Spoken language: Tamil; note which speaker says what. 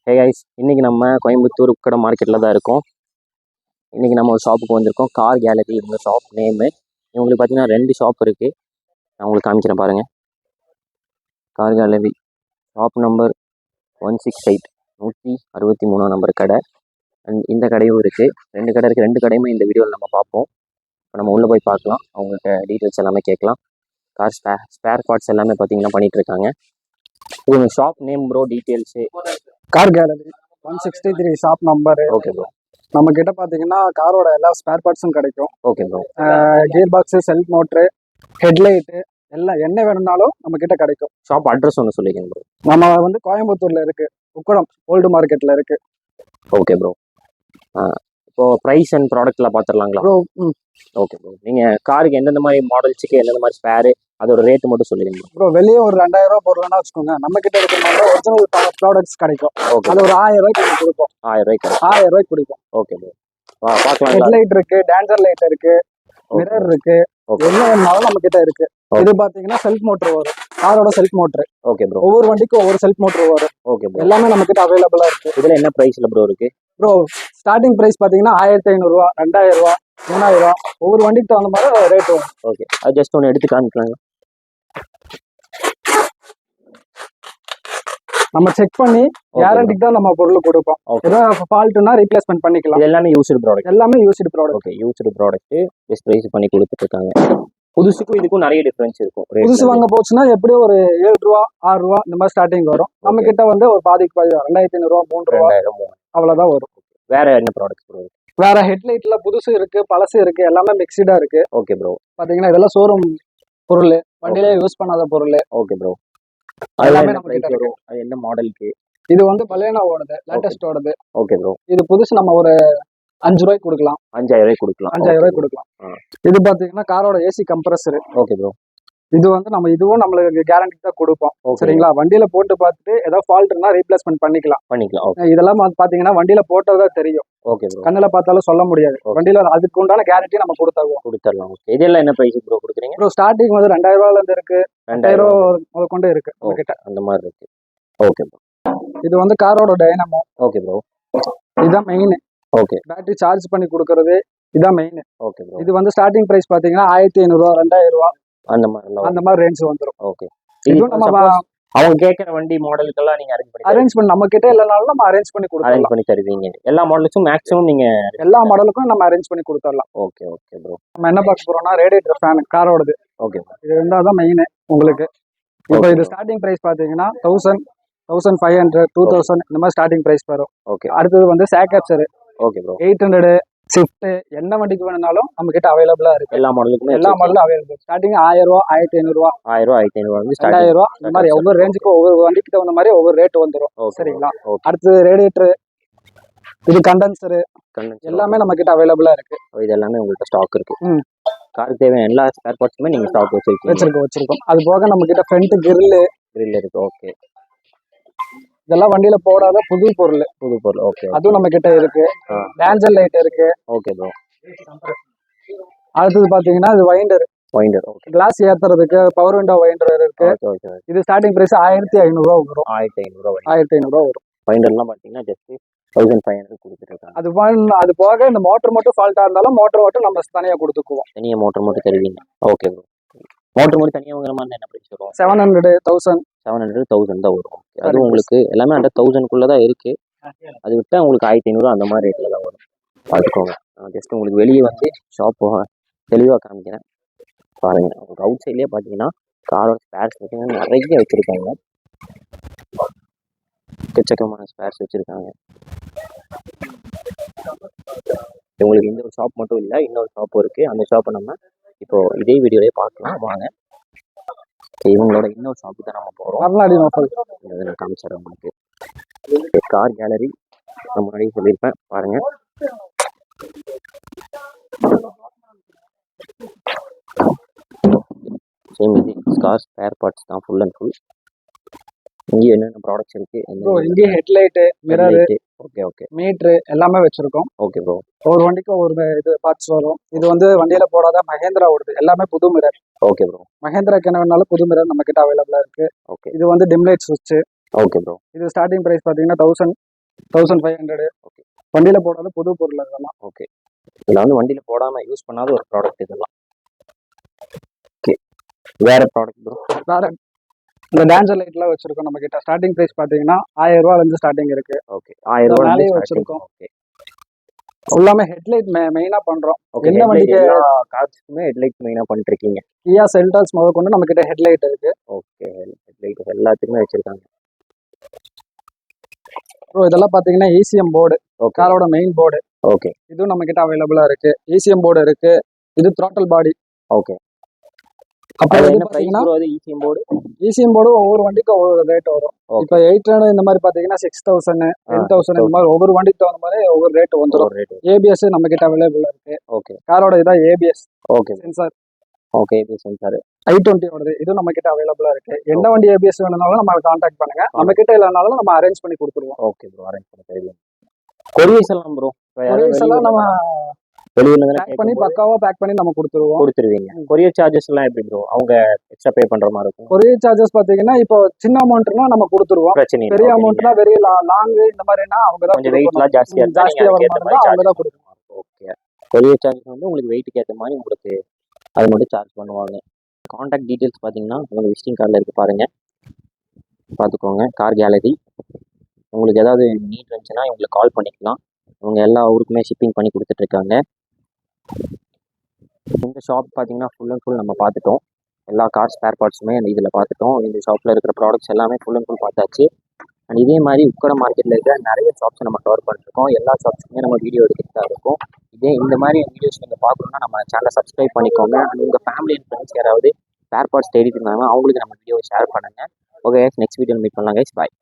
Speaker 1: ஹே கைஸ், இன்றைக்கி நம்ம கோயம்புத்தூர் உக்கடம் மார்க்கெட்டில் தான் இருக்கோம். இன்றைக்கி நம்ம ஒரு ஷாப்புக்கு வந்திருக்கோம். கார் கேலரி இவங்க ஷாப் நேமு. இவங்களுக்கு பார்த்தீங்கன்னா 2 ஷாப் இருக்குது. நான் உங்களுக்கு காமிக்கிறேன் பாருங்கள். Car gallery shop number 168 163 number கடை. அண்ட் இந்த கடையும் இருக்குது. 2 கடை இருக்குது. 2 கடையுமே இந்த வீடியோவில் நம்ம பார்ப்போம். இப்போ நம்ம உள்ளே போய் பார்க்கலாம். அவங்கள்ட்ட டீட்டெயில்ஸ் எல்லாமே கேட்கலாம். கார் ஸ்பேர் பார்ட்ஸ் எல்லாமே பார்த்தீங்கன்னா பண்ணிகிட்ருக்காங்க. இவங்க shop name bro, details.
Speaker 2: Car gallery 163 shop number.
Speaker 1: Okay bro.
Speaker 2: நம்ம கிட்ட பாத்தீங்கன்னா காரோட எல்லா ஸ்பேர் பார்ட்ஸும் கிடைக்கும்.
Speaker 1: Okay bro.
Speaker 2: Gear box, self motor, headlight எல்லாம் என்ன வேணும்னாலும் நம்ம கிட்ட கிடைக்கும்.
Speaker 1: ஷாப் அட்ரஸ் ஒன்று சொல்லிக்கங்க ப்ரோ.
Speaker 2: நம்ம வந்து கோயம்புத்தூர்ல இருக்கு, உக்கடம் ஓல்டு மார்க்கெட்ல இருக்கு.
Speaker 1: Okay bro. இப்போ ப்ரைஸ் அண்ட் ப்ராடக்ட்லாம் பார்த்துடலாங்களா
Speaker 2: ப்ரோ?
Speaker 1: Okay bro. நீங்கள் காருக்கு எந்தெந்த மாதிரி மாடல்ஸுக்கு எந்தெந்த மாதிரி ஸ்பேரு, அதோட ரேட்டு மட்டும் சொல்லிடுங்க
Speaker 2: ப்ரோ. வெளியே ஒரு 2000 ரூபா பொருள்னா வச்சுக்கோங்க, நம்ம கிட்ட இருக்கிறனால ஒரிஜினல் ப்ராடக்ட்ஸ் கிடைக்கும்.
Speaker 1: ஓகே.
Speaker 2: அது ஒரு 1000 ரூபாய்க்கு கொடுப்போம்.
Speaker 1: 1000 ரூபாய்க்கு
Speaker 2: 1000 ரூபாய்க்கு கொடுப்போம்.
Speaker 1: Okay bro. பார்க்கலாம்.
Speaker 2: ஹெட்லைட் இருக்கு, டேஞ்சர் லைட் இருக்கு, மிரர் இருக்கு, என்ன வேணாலும் நம்ம கிட்ட இருக்கு. இது பாத்தீங்கன்னா செல்ஃப் மோட்டர் வரும், காரோட செல்ஃப் மோட்டர்.
Speaker 1: Okay bro.
Speaker 2: ஒவ்வொரு வண்டிக்கும் ஒவ்வொரு செல்ஃப் மோட்டர் வரும்.
Speaker 1: Okay bro.
Speaker 2: எல்லாமே நம்ம கிட்ட அவைலபிளா இருக்கு.
Speaker 1: இதுல என்ன பிரைஸ்ல ப்ரோ இருக்கு?
Speaker 2: ப்ரோ ஸ்டார்டிங் பிரைஸ் பாத்தீங்கன்னா 1500 ரூபா, 2000 ரூபா, 3000 ரூபா, ஒவ்வொரு வண்டிக்கு தகுந்த மாதிரி ரேட் வரும்.
Speaker 1: ஓகே, அது ஜஸ்ட் ஒன்று எடுத்து காமிக்கலாங்க.
Speaker 2: நம்ம செக் பண்ணி கேரண்டிக்கு தான் நம்ம பொருள் கொடுப்போம். ஏதாவது ஃபால்ட்னா ரீப்ளேஸ்மெண்ட் பண்ணிக்கலாம்.
Speaker 1: இது எல்லாமே யூஸ்டு ப்ராடக்ட்.
Speaker 2: எல்லாமே used product.
Speaker 1: Okay, used product best price பண்ணி கொடுத்துட்டு இருக்காங்க. புதுசுக்கும் இதுக்கும் நிறைய டிஃபரன்ஸ் இருக்கும்.
Speaker 2: புதுசு வாங்க போச்சுன்னா எப்படியும் ஒரு 7 ரூபா 6 ரூபா இந்த மாதிரி ஸ்டார்டிங் வரும். நம்ம கிட்ட வந்து ஒரு பாதிக்கு பாதி 2500 ரூபா 3 ரூபா அவ்வளவுதான் வரும்.
Speaker 1: வேற என்ன ப்ராடக்ட் ப்ரோ?
Speaker 2: வேற ஹெட்லைட்ல புதுசு இருக்கு, பழசு இருக்கு, எல்லாமே மிக்ஸ்டா இருக்கு.
Speaker 1: Okay bro.
Speaker 2: பாத்தீங்கன்னா இதெல்லாம் ஷோரூம் பொருள், வண்டியில யூஸ் பண்ணாத பொருள்.
Speaker 1: Okay bro.
Speaker 2: எல்லாமே நம்ம கிட்ட இருக்கு.
Speaker 1: அது என்ன மாடலுக்கு?
Speaker 2: இது வந்து பலேனோ ஓடுது, லேட்டஸ்ட் ஓடுது.
Speaker 1: Okay bro.
Speaker 2: இது புதுசு நம்ம ஒரு 5 ரூபாய்க்கு கொடுக்கலாம்.
Speaker 1: 5000 ரூபாய்க்கு கொடுக்கலாம்.
Speaker 2: 5000 ரூபாய்க்கு கொடுக்கலாம். இது பாத்தீங்கன்னா காரோட ஏசி கம்ப்ரஸர்.
Speaker 1: Okay bro.
Speaker 2: இது வந்து நம்ம இதுவும் நம்மளுக்கு கேரண்டி தான் கொடுப்போம். சரிங்களா? வண்டியில போட்டு பார்த்துட்டு ஏதாவது ஃபால்ட்னா ரீப்ளேஸ்மெண்ட் பண்ணிக்கலாம். இதெல்லாம் பாத்தீங்கன்னா வண்டியில போட்டதா தெரியும்.
Speaker 1: Okay bro.
Speaker 2: கண்ணுல பார்த்தாலும் சொல்ல முடியாது. வண்டியில அதுக்கு உண்டான கேரண்டி நம்ம கொடுத்துடலாம்.
Speaker 1: ஓகே, இதெல்லாம் என்ன பிரைஸ் ப்ரோ கொடுக்குறீங்க?
Speaker 2: ப்ரோ ஸ்டார்டிங் வந்து 2000 ரூபாயில இருந்து இருக்கு, 2000 ரூபாய் கொண்டு இருக்கு உங்ககிட்ட.
Speaker 1: அந்த மாதிரி இருக்கு. Okay bro.
Speaker 2: இது வந்து காரோட டைனமோ.
Speaker 1: Okay bro.
Speaker 2: இதுதான் மெயின்.
Speaker 1: ஓகே.
Speaker 2: பேட்டரி சார்ஜ் பண்ணி கொடுக்கறது இதான் மெயின்.
Speaker 1: Okay bro.
Speaker 2: இது வந்து ஸ்டார்டிங் பிரைஸ் பாத்தீங்கன்னா 1500 ரூபா, 2000 ரூபா அந்த மாதிரி ரேஞ்ச் வந்துரும்.
Speaker 1: ஓகே.
Speaker 2: இது நம்ம
Speaker 1: அவங்க கேட்குற வண்டி மாடலுக்கெல்லாம் நீங்க
Speaker 2: அரேஞ்ச் பண்ணி நம்ம கிட்ட இல்லனாலும் நம்ம அரேஞ்ச் பண்ணி
Speaker 1: தருவீங்க. எல்லா மாடலுக்கும் மேக்ஸிமம் நீங்க
Speaker 2: எல்லா மாடலுக்கும் நம்ம அரேஞ்ச் பண்ணி கொடுத்துடலாம்.
Speaker 1: Okay okay bro.
Speaker 2: நம்ம என்ன பார்க்க போறோம்னா ரேடியேட்டர் ஃபேன் காரோடது.
Speaker 1: ஓகே.
Speaker 2: இது ரெண்டாவது மெயின் உங்களுக்கு. இப்போ இது ஸ்டார்டிங் பிரைஸ் பாத்தீங்கன்னா 1000, 1500, 2000 இந்த மாதிரி ஸ்டார்டிங் பிரைஸ் வரும்.
Speaker 1: ஓகே.
Speaker 2: அடுத்தது வந்து சாக்கப்சர்.
Speaker 1: Okay bro. 800,
Speaker 2: ஸ்விஃப்ட் என்ன வண்டிக்கு வேணும்னாலும் நம்ம கிட்ட அவைலபிளா இருக்கு.
Speaker 1: எல்லா மாடலுக்குமே
Speaker 2: எல்லா மாடலும் அவைலபிள். ஸ்டார்டிங் 1000 ரூபா, 1500 ரூபா,
Speaker 1: 1000 ரூபா, 1500 ரூபா,
Speaker 2: 2000 ரூபா இந்த மாதிரி ஒவ்வொரு ரேஞ்சுக்கு ஒவ்வொரு வண்டிக்கு தகுந்த மாதிரி ஒவ்வொரு ரேட் வந்துடும். சரிங்களா? அடுத்தது ரேடியேட்டர், இது கண்டென்சர் எல்லாமே நம்ம கிட்ட அவைலபிளா இருக்கு.
Speaker 1: இது எல்லாமே உங்கள்கிட்ட ஸ்டாக் இருக்கு. காருக்கு தேவையான எல்லா ஸ்பேர் பார்ட்ஸுமே நீங்க ஸ்டாக்
Speaker 2: வச்சிருக்கோம். அது போக நம்ம கிட்ட ஃப்ரண்ட் கிரில்
Speaker 1: இருக்கு. ஓகே.
Speaker 2: இதெல்லாம் வண்டியில போடாத புது பொருள்.
Speaker 1: ஓகே.
Speaker 2: அதுவும் நம்ம கிட்ட இருக்கு. டேஞ்சர் லைட் இருக்கு.
Speaker 1: Okay bro.
Speaker 2: அடுத்தது பாத்தீங்கன்னா இது வைண்டர்.
Speaker 1: ஓகே.
Speaker 2: கிளாஸ் ஏத்துறதுக்கு பவர் விண்டோ வைண்டர் இருக்கு.
Speaker 1: ஓகே.
Speaker 2: இது ஸ்டார்டிங் பிரைஸ் 1500 ரூபா வரும்.
Speaker 1: 1500
Speaker 2: ரூபா வரும்.
Speaker 1: வைண்டர்லாம் பாத்தீங்கன்னா ஜஸ்ட் 1500 கொடுத்துருக்காங்க.
Speaker 2: அது போக இந்த மோட்டர் மட்டும் ஃபால்ட்டா இருந்தாலும் மோட்டர் மட்டும் நம்ம தனியா கொடுத்துக்குவோம்.
Speaker 1: தனியா மோட்டர் மட்டும் தருவீங்க. Okay bro. மோட்டர் மட்டும் தனியாக வாங்குற மாதிரி என்ன பிரைஸ் வரும்?
Speaker 2: 700, 1000
Speaker 1: தான் வரும். அது உங்களுக்கு எல்லாமே அந்த 1000 தான் இருக்கு. அது விட்டா உங்களுக்கு 1500 அந்த மாதிரி ரேட்ல தான் வரும். பார்த்துக்கோங்க. ஜஸ்ட் உங்களுக்கு வெளியே வந்து ஷாப் தெளிவாக காமிக்கிறேன் பாருங்க. உங்களுக்கு அவுட் சைட்லேயே பார்த்தீங்கன்னா காரோட ஸ்பேர்ஸ் பார்த்தீங்கன்னா நிறைய வச்சுருக்காங்க. எக்கச்சக்கமான ஸ்பேர்ஸ் வச்சுருக்காங்க. உங்களுக்கு இந்த ஒரு ஷாப் மட்டும் இல்லை, இன்னொரு ஷாப்பும் இருக்குது. அந்த ஷாப்பை நம்ம இப்போ இதே வீடியோலேயே பார்க்கலாம் வாங்க. இவங்களோட இன்னொரு ஷாப்பு தான் நம்ம போகிறோம். நான் காமிச்சிடறேன் உங்களுக்கு. கார் கேலரி நான் முன்னாடியே சொல்லியிருப்பேன் பாருங்க. சேம் இது கார் ஸ்பேர் பார்ட்ஸ் தான் ஃபுல் அண்ட் ஃபுல். இங்கே என்னென்ன ப்ராடக்ட்ஸ் இருக்கு?
Speaker 2: இங்கே ஹெட்லைட்டு, மிரர்,
Speaker 1: ஓகே
Speaker 2: மீட்ரு எல்லாமே வச்சிருக்கோம்.
Speaker 1: Okay bro.
Speaker 2: ஒரு வண்டிக்கு ஒரு இது பார்ட்ஸ் வரும். இது வந்து வண்டியில போடாத மஹேந்திரா ஓடுது, எல்லாமே புது மிரர்.
Speaker 1: Okay bro.
Speaker 2: மஹேந்திராக்கு என்ன வேணாலும் புது மிரர் நம்ம கிட்ட அவைலபிளா இருக்கு.
Speaker 1: ஓகே.
Speaker 2: இது வந்து டிம் லைட் சுவிட்ச்.
Speaker 1: Okay bro.
Speaker 2: இது ஸ்டார்டிங் பிரைஸ் பாத்தீங்கன்னா 1000, 1500.
Speaker 1: ஓகே.
Speaker 2: வண்டியில போடாத புது பொருள் அதெல்லாம்.
Speaker 1: ஓகே. இதில் வந்து வண்டியில் போடாமல் யூஸ் பண்ணாத ஒரு ப்ராடக்ட் இதெல்லாம். ஓகே. வேற ப்ராடக்ட் ப்ரோ?
Speaker 2: வேற இந்த டான்சர் லைட்லாம் வச்சிருக்கோம் நம்ம கிட்ட. ஸ்டார்டிங் பிரைஸ் பார்த்தீங்கன்னா 1000 ரூபாயிலிருந்து ஸ்டார்டிங் இருக்கு.
Speaker 1: ஓகே. 1000 ரூபாய்
Speaker 2: மேலேயே
Speaker 1: வச்சிருக்கோம். ஓகே.
Speaker 2: எல்லாமே ஹெட்லைட் மெயினா பண்றோம்.
Speaker 1: ஓகே.
Speaker 2: என்ன வண்டிக்கு
Speaker 1: எல்லா கார்ஸ்க்குமே ஹெட்லைட் மெயினாக பண்ணிருக்கீங்க.
Speaker 2: கியா செல்டாஸ் முதல் கொண்டு நம்ம கிட்ட ஹெட்லைட் இருக்கு.
Speaker 1: ஓகே. ஹெட்லைட் எல்லாத்துக்குமே வச்சிருக்காங்க.
Speaker 2: ப்ரோ இதெல்லாம் பார்த்தீங்கன்னா ECM போர்டு,
Speaker 1: ஓகே.
Speaker 2: காரோட மெயின் போர்டு.
Speaker 1: ஓகே.
Speaker 2: இதுவும் நம்ம கிட்ட அவைலபிளா இருக்கு. ECM போர்டு இருக்கு. இது throttle பாடி.
Speaker 1: ஓகே.
Speaker 2: அப்புறம்
Speaker 1: அது
Speaker 2: இது
Speaker 1: என்ன பிரைஸ்
Speaker 2: பார்த்தீங்கன்னா
Speaker 1: ப்ரோ? அது ECM போர்டு.
Speaker 2: ECM போர்டு ஒவ்வொரு வண்டிக்கும் ஒவ்வொரு ரேட் வரும்.
Speaker 1: ஓகே.
Speaker 2: இப்போ 800 இந்த மாதிரி பார்த்தீங்கன்னா 6000, 10,000 இந்த மாதிரி ஒவ்வொரு வண்டிக்கு தகுந்த மாதிரி ஒவ்வொரு ரேட் வந்துடும்.
Speaker 1: ஒரு ரேட்.
Speaker 2: ABS நம்ம கிட்ட அவைலபிளா இருக்கு.
Speaker 1: ஓகே.
Speaker 2: காரோட இதான் ABS
Speaker 1: ஓகே.
Speaker 2: சென்சார்.
Speaker 1: ஓகே. இது சென்சார்
Speaker 2: i20 ஓடது. இது நம்ம கிட்ட அவைலபிளா இருக்கு. என்ன வண்டி ABS வேணும்னாலும் நம்ம கான்டாக்ட் பண்ணுங்க. நம்ம கிட்ட இல்லைனாலும் நம்ம அரேஞ்ச் பண்ணி கொடுத்துருவோம்.
Speaker 1: Okay bro. அரேஞ்ச் பண்ணி தருவீங்க. கொரியர்ஸ் எல்லாம் ப்ரோ?
Speaker 2: கொரியர்ஸ் எல்லாம் நம்ம
Speaker 1: வெளியூர்ல
Speaker 2: பேக் பண்ணி பக்காவா பேக் பண்ணி நம்ம கொடுத்துருவோம்.
Speaker 1: கொடுத்துருவீங்க. கொரியர் சார்ஜஸ் எல்லாம் எப்படி ப்ரோ? அவங்க எக்ஸ்ட்ரா பே பண்ற மாதிரி இருக்கும்?
Speaker 2: கொரியர் சார்ஜஸ் பாத்தீங்கன்னா இப்போ சின்ன அமௌண்ட்னா நம்ம கொடுத்துருவோம்.
Speaker 1: பிரச்சனை இல்லை.
Speaker 2: பெரிய அமௌண்ட்னா வெரி லாங் இந்த மாதிரினா அவங்க தான்
Speaker 1: கொஞ்சம் வெயிட்லாம் ஜாஸ்தியா இருந்தா
Speaker 2: ஜாஸ்தியா வர மாதிரி அவங்க தான் கொடுப்பாங்க.
Speaker 1: ஓகே. கொரியர் சார்ஜஸ் வந்து உங்களுக்கு வெயிட்டுக்கு ஏற்ற மாதிரி உங்களுக்கு அது மட்டும் சார்ஜ் பண்ணுவாங்க. கான்டாக்ட் டீடைல்ஸ் பார்த்தீங்கன்னா உங்கள் விசிட்டிங் கார்டில் இருக்கு பாருங்க, பார்த்துக்கோங்க. Car gallery. உங்களுக்கு ஏதாவது நீட் இருந்துச்சுன்னா இவங்களுக்கு கால் பண்ணிக்கலாம். இவங்க எல்லா ஊருக்குமே ஷிப்பிங் பண்ணி கொடுத்துட்ருக்காங்க. இந்த ஷாப் பார்த்தீங்கன்னா ஃபுல் அண்ட் ஃபுல் நம்ம பார்த்துட்டோம். எல்லா கார் ஸ்பேர் பார்ட்ஸுமே இதில் பார்த்துட்டோம். இந்த ஷாப்பில் இருக்கிற ப்ராடக்ட்ஸ் எல்லாமே ஃபுல் அண்ட் ஃபுல் பார்த்தாச்சு. அண்ட் இதே மாதிரி உக்கட மார்க்கெட்டில் இருக்கிற நிறைய ஷாப்ஸை நம்ம கவர் பண்ணிருக்கோம். எல்லா ஷாப்ஸுக்குமே நம்ம வீடியோ எடுத்துகிட்டு தான் இருக்கோம். இந்த மாதிரி வீடியோஸ் நீங்கள் பார்க்கணுன்னா நம்ம சேனலை சப்ஸ்கிரைப் பண்ணிக்கோங்க. அண்ட் உங்கள் ஃபேமிலி அண்ட் ஃப்ரெண்ட்ஸ் யாராவது ஸ்பேர் பார்ட்ஸ் தேடிட்டு இருந்தாங்கன்னா அவங்களுக்கு நம்ம வீடியோவை ஷேர் பண்ணுங்கள். ஓகே, நெக்ஸ்ட் வீடியோவில் மீட் பண்ணலாம் கைஸ். பாய்.